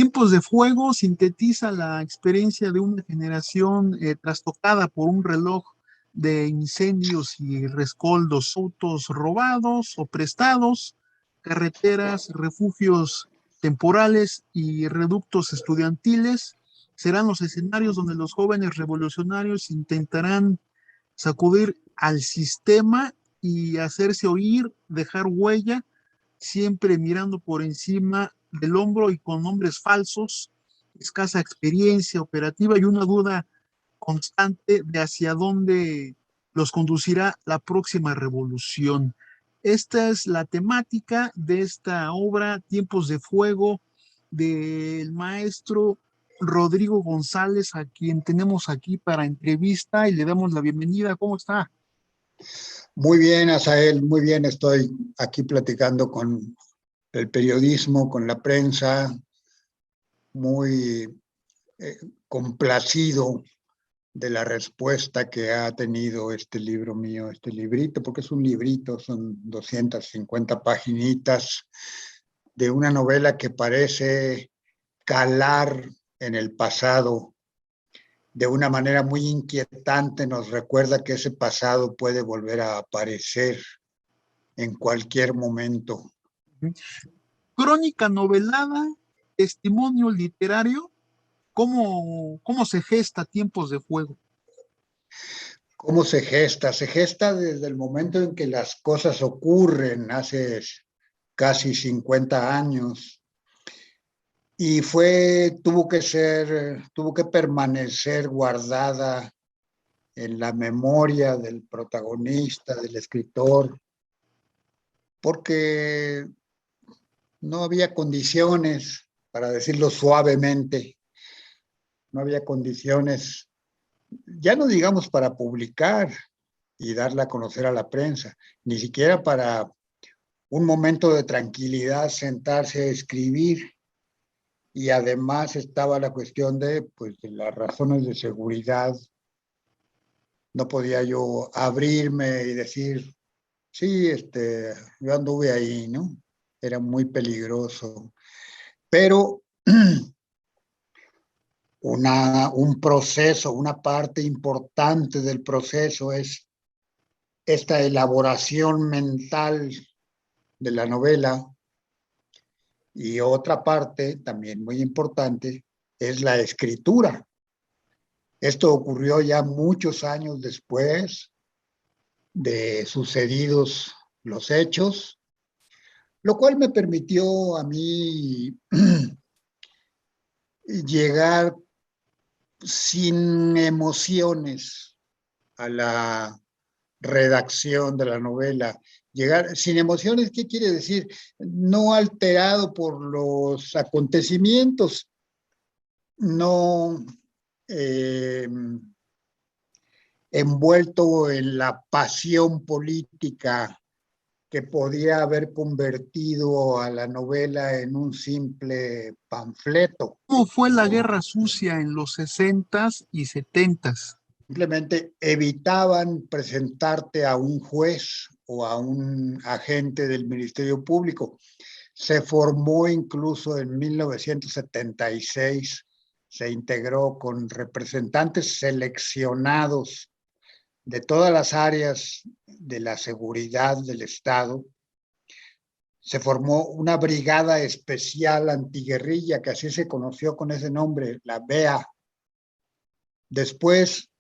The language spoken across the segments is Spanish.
Tiempos de Fuego sintetiza la experiencia de una generación trastocada por un reloj de incendios y rescoldos, autos robados o prestados, carreteras, refugios temporales y reductos estudiantiles serán los escenarios donde los jóvenes revolucionarios intentarán sacudir al sistema y hacerse oír, dejar huella, siempre mirando por encima del hombro y con nombres falsos, escasa experiencia operativa y una duda constante de hacia dónde los conducirá la próxima revolución. Esta es la temática de esta obra, Tiempos de Fuego, del maestro Rodrigo González, a quien tenemos aquí para entrevista y le damos la bienvenida. ¿Cómo está? Muy bien, Asael, muy bien. Estoy aquí platicando con el periodismo, con la prensa, muy complacido de la respuesta que ha tenido este libro mío, este librito, porque es un librito, son 250 paginitas de una novela que parece calar en el pasado de una manera muy inquietante. Nos recuerda que ese pasado puede volver a aparecer en cualquier momento. Crónica novelada, testimonio literario, ¿cómo se gesta Tiempos de Fuego? ¿Cómo se gesta? Se gesta desde el momento en que las cosas ocurren, hace casi 50 años. Y tuvo que permanecer guardada en la memoria del protagonista, del escritor, porque no había condiciones, para decirlo suavemente, no había condiciones, ya no digamos para publicar y darla a conocer a la prensa, ni siquiera para un momento de tranquilidad sentarse a escribir. Y además estaba la cuestión pues, de las razones de seguridad. No podía yo abrirme y decir, sí, yo anduve ahí, ¿no? Era muy peligroso. Pero un proceso, una parte importante del proceso es esta elaboración mental de la novela, y otra parte también muy importante es la escritura. Esto ocurrió ya muchos años después de sucedidos los hechos, lo cual me permitió a mí llegar sin emociones a la redacción de la novela. Llegar sin emociones, ¿qué quiere decir? No alterado por los acontecimientos, no envuelto en la pasión política que podía haber convertido a la novela en un simple panfleto. ¿Cómo fue la Guerra Sucia en los 60s y 70s? Simplemente evitaban presentarte a un juez o a un agente del Ministerio Público. Se formó incluso en 1976, se integró con representantes seleccionados de todas las áreas de la seguridad del Estado. Se formó una brigada especial antiguerrilla, que así se conoció con ese nombre, la BEA. Después,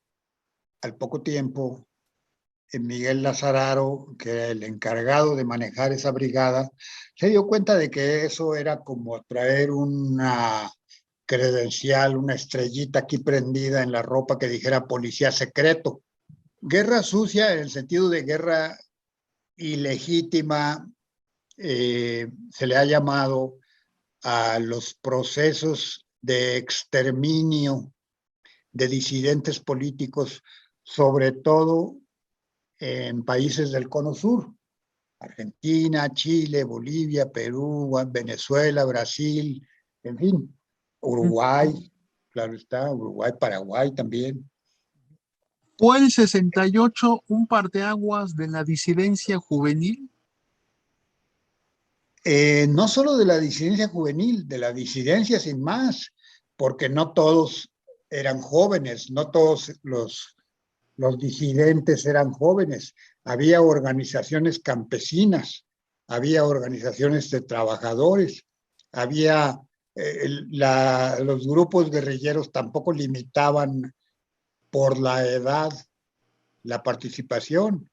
al poco tiempo, Miguel Lazararo, que era el encargado de manejar esa brigada, se dio cuenta de que eso era como traer una credencial, una estrellita aquí prendida en la ropa que dijera policía secreto. Guerra sucia en el sentido de guerra ilegítima, se le ha llamado a los procesos de exterminio de disidentes políticos, sobre todo en países del Cono Sur: Argentina, Chile, Bolivia, Perú, Venezuela, Brasil, en fin, Uruguay, claro está, Uruguay, Paraguay también. ¿Fue el 68 un parteaguas de la disidencia juvenil? No solo de la disidencia juvenil, de la disidencia sin más, porque no todos eran jóvenes, no todos los disidentes eran jóvenes. Había organizaciones campesinas, había organizaciones de trabajadores, había los grupos guerrilleros tampoco limitaban por la edad la participación.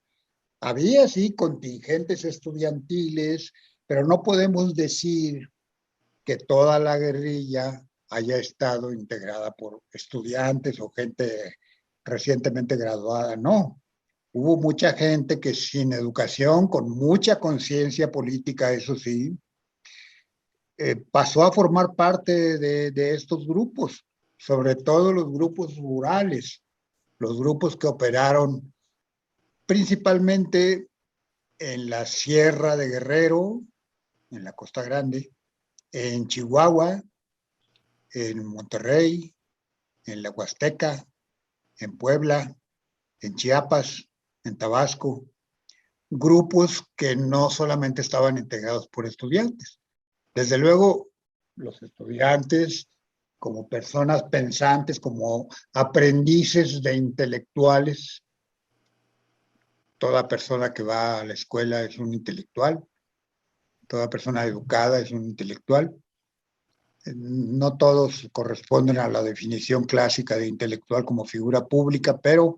Había, sí, contingentes estudiantiles, pero no podemos decir que toda la guerrilla haya estado integrada por estudiantes o gente recientemente graduada, no. Hubo mucha gente que sin educación, con mucha conciencia política, eso sí, pasó a formar parte de estos grupos, sobre todo los grupos rurales, los grupos que operaron principalmente en la Sierra de Guerrero, en la Costa Grande, en Chihuahua, en Monterrey, en la Huasteca, en Puebla, en Chiapas, en Tabasco, grupos que no solamente estaban integrados por estudiantes. Desde luego, los estudiantes, como personas pensantes, como aprendices de intelectuales, toda persona que va a la escuela es un intelectual, toda persona educada es un intelectual. No todos corresponden a la definición clásica de intelectual como figura pública, pero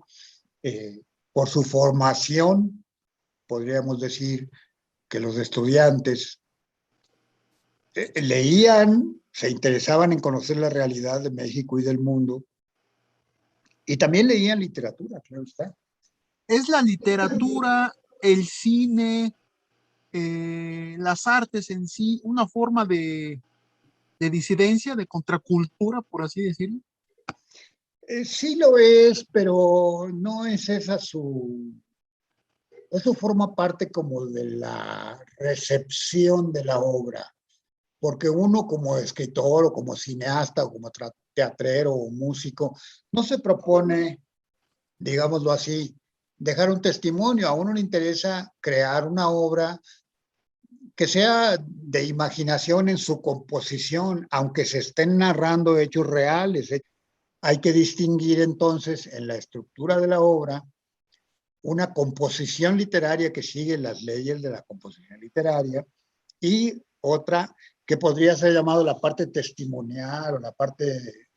por su formación podríamos decir que los estudiantes leían, se interesaban en conocer la realidad de México y del mundo, y también leían literatura, claro está. ¿Es la literatura, el cine, las artes en sí, una forma de disidencia, de contracultura, por así decirlo? Sí lo es, pero no es esa su... Eso forma parte como de la recepción de la obra, porque uno como escritor o como cineasta o como teatrero o músico no se propone, digámoslo así, dejar un testimonio. A uno le interesa crear una obra que sea de imaginación en su composición, aunque se estén narrando hechos reales. Hay que distinguir entonces en la estructura de la obra una composición literaria que sigue las leyes de la composición literaria y otra que podría ser llamado la parte testimonial o la parte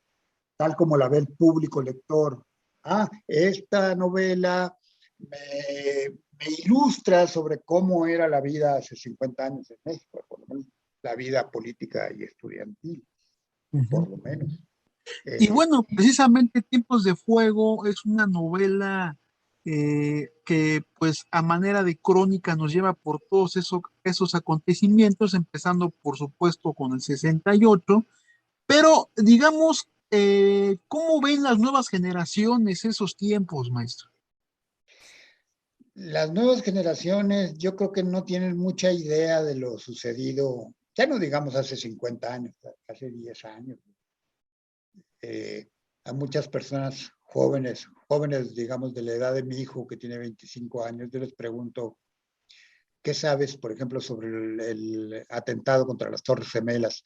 tal como la ve el público lector. Ah, esta novela me ilustra sobre cómo era la vida hace 50 años en México, por lo menos la vida política y estudiantil, por Ujú. lo menos. Y Eh, bueno, precisamente Tiempos de Fuego es una novela que pues a manera de crónica nos lleva por todos esos acontecimientos, empezando por supuesto con el 68, pero digamos, ¿cómo ven las nuevas generaciones esos tiempos, maestro? las nuevas generaciones yo creo que no tienen mucha idea de lo sucedido, ya no digamos hace 50 años, hace 10 años. A muchas personas jóvenes, jóvenes digamos de la edad de mi hijo que tiene 25 años, yo les pregunto, ¿qué sabes, por ejemplo, sobre el atentado contra las Torres Gemelas?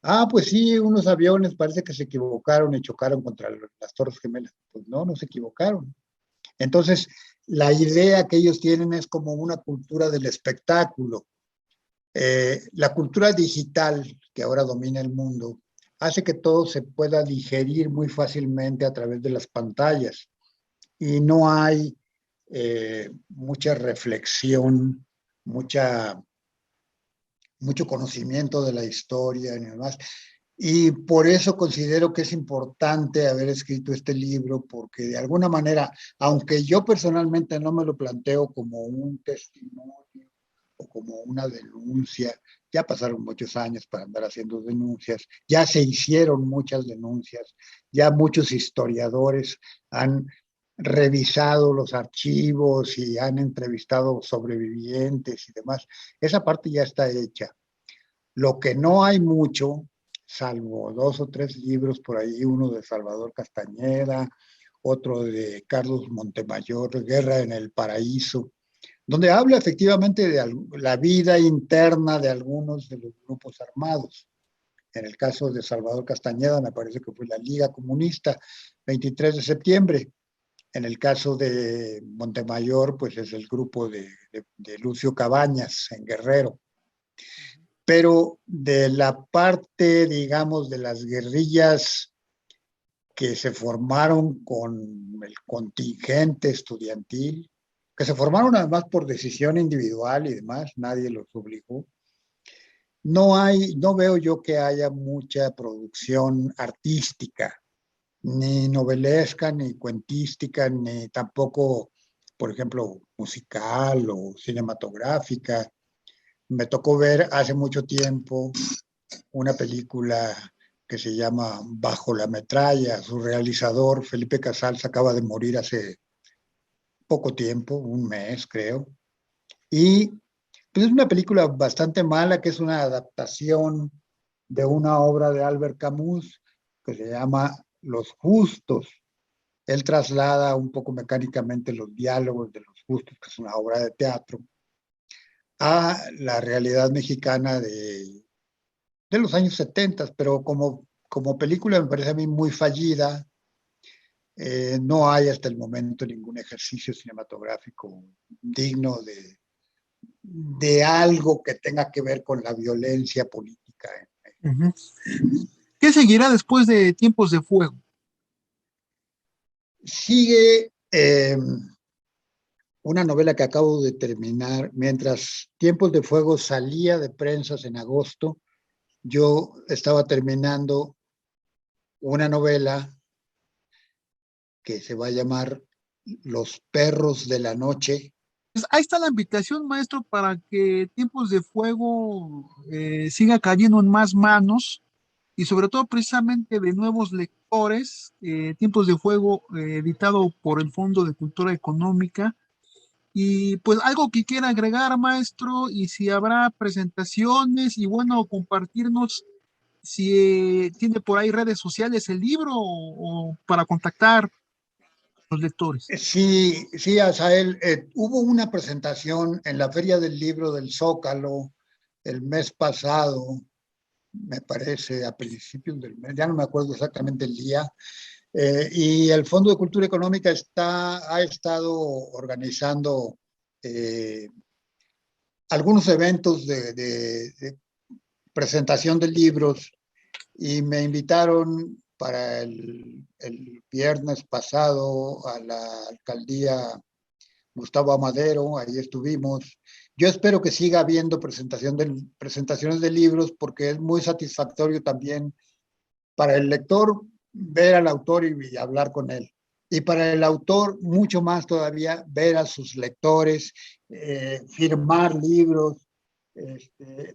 Ah, pues sí, unos aviones parece que se equivocaron y chocaron contra las Torres Gemelas. Pues no, no se equivocaron. Entonces, la idea que ellos tienen es como una cultura del espectáculo. La cultura digital que ahora domina el mundo hace que todo se pueda digerir muy fácilmente a través de las pantallas y no hay mucha reflexión, mucha, mucho conocimiento de la historia ni demás. Y por eso considero que es importante haber escrito este libro, porque de alguna manera, aunque yo personalmente no me lo planteo como un testimonio o como una denuncia, ya pasaron muchos años para andar haciendo denuncias, ya se hicieron muchas denuncias, ya muchos historiadores han revisado los archivos y han entrevistado sobrevivientes y demás. Esa parte ya está hecha. Lo que no hay mucho, salvo 2 o 3 libros por ahí, uno de Salvador Castañeda, otro de Carlos Montemayor, Guerra en el Paraíso, donde habla efectivamente de la vida interna de algunos de los grupos armados. En el caso de Salvador Castañeda, me parece que fue la Liga Comunista, 23 de septiembre. En el caso de Montemayor, pues es el grupo de Lucio Cabañas en Guerrero. Pero de la parte, digamos, de las guerrillas que se formaron con el contingente estudiantil, que se formaron además por decisión individual y demás, nadie los obligó. No veo yo que haya mucha producción artística, ni novelesca, ni cuentística, ni tampoco, por ejemplo, musical o cinematográfica. Me tocó ver hace mucho tiempo una película que se llama Bajo la metralla. Su realizador, Felipe Casals, acaba de morir hace poco tiempo, un mes creo. Y pues, es una película bastante mala, que es una adaptación de una obra de Albert Camus que se llama Los Justos. Él traslada un poco mecánicamente los diálogos de Los Justos, que es una obra de teatro, a la realidad mexicana de los años 70, pero como película me parece a mí muy fallida. No hay hasta el momento ningún ejercicio cinematográfico digno de algo que tenga que ver con la violencia política. Ujú. ¿Qué seguirá después de Tiempos de Fuego? Sigue una novela que acabo de terminar. Mientras Tiempos de Fuego salía de prensas en agosto, yo estaba terminando una novela que se va a llamar Los Perros de la Noche. Pues ahí está la invitación, maestro, para que Tiempos de Fuego siga cayendo en más manos y sobre todo precisamente de nuevos lectores. Tiempos de Fuego, editado por el Fondo de Cultura Económica. Y pues algo que quiera agregar, maestro, y si habrá presentaciones y bueno, compartirnos si tiene por ahí redes sociales el libro o para contactar a los lectores. Sí, sí, Asael, hubo una presentación en la Feria del Libro del Zócalo el mes pasado, me parece, a principios del mes, ya no me acuerdo exactamente el día, y el Fondo de Cultura Económica ha estado organizando eh, algunos eventos de presentación de libros y me invitaron para el viernes pasado a la alcaldía Gustavo Amadero, ahí estuvimos. Yo espero que siga habiendo presentaciones de libros porque es muy satisfactorio también para el lector ver al autor y hablar con él. Y para el autor, mucho más todavía, ver a sus lectores, firmar libros,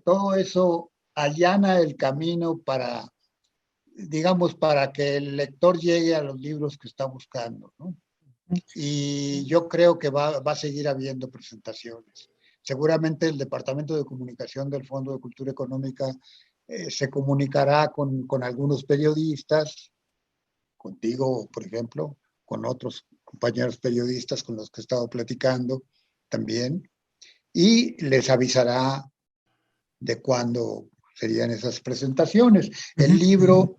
todo eso allana el camino para, digamos, para que el lector llegue a los libros que está buscando, ¿no? Y yo creo que va a seguir habiendo presentaciones. Seguramente el Departamento de Comunicación del Fondo de Cultura Económica se comunicará con algunos periodistas, contigo, por ejemplo, con otros compañeros periodistas con los que he estado platicando también, y les avisará de cuándo serían esas presentaciones. El libro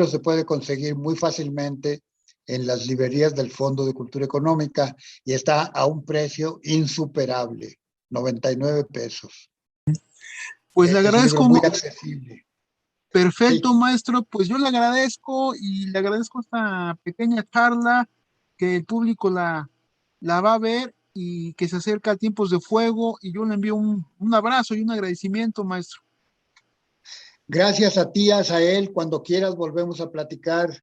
se puede conseguir muy fácilmente en las librerías del Fondo de Cultura Económica y está a un precio insuperable, 99 pesos. Pues le Es un libro agradezco, muy accesible. perfecto, Sí, maestro, pues yo le agradezco y le agradezco esta pequeña charla que el público la va a ver y que se acerca a Tiempos de Fuego y yo le envío un abrazo y un agradecimiento, maestro. gracias a ti, Asael. Cuando quieras volvemos a platicar